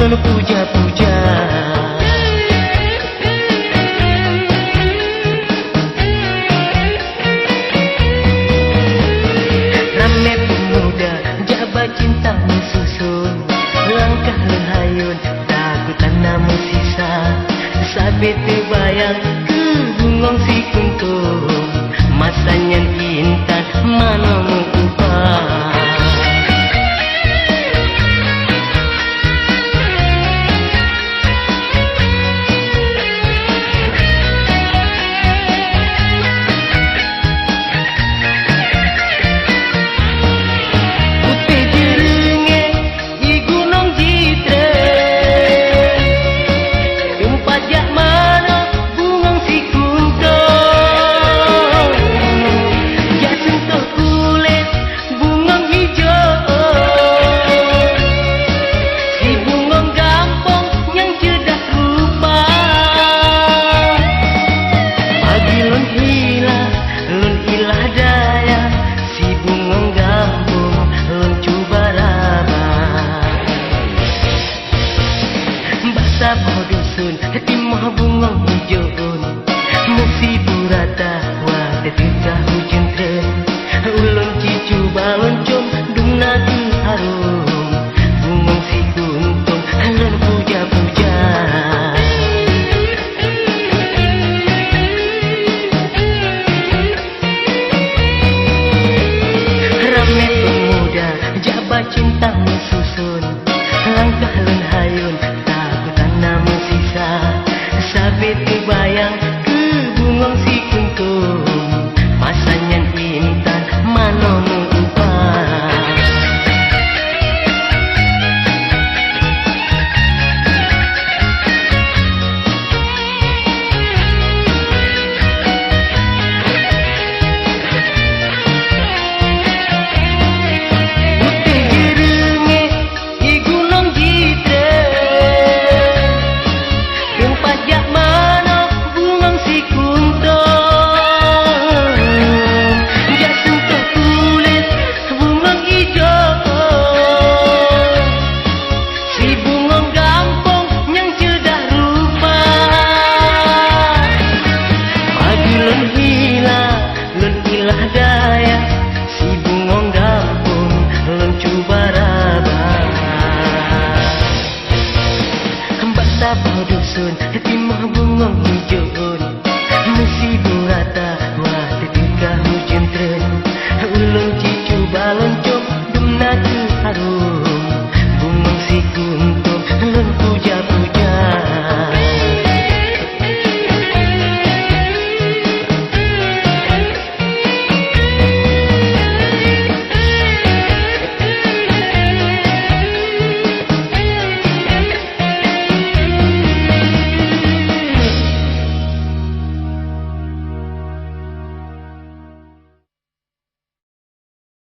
lun puja-puja. Rame pemuda jabat cinta susun, langkah lehayun takutan namun sisa. Sabit terbayang ke bungong si kuntung, masanya intan mana mengubah. Sabah dusun timah bunga hijauun, musi burata wa tetitah hujan tren. Ulun cicu balon com dung nadi harum, bunga si kuntung lun puja-puja. Rame pemuda jabat cinta susun, langkah lun hayun namun sisa. Sabit terbayang ke bungong si kuntung, masanya intan mana mengubah. Putih jerenge di gunung Jitra, pajak mana bungong si kuntung, dia sentuh kulit bungong hijau, si bungong gampong yang cedah rupa. Pagi lun hilang daya.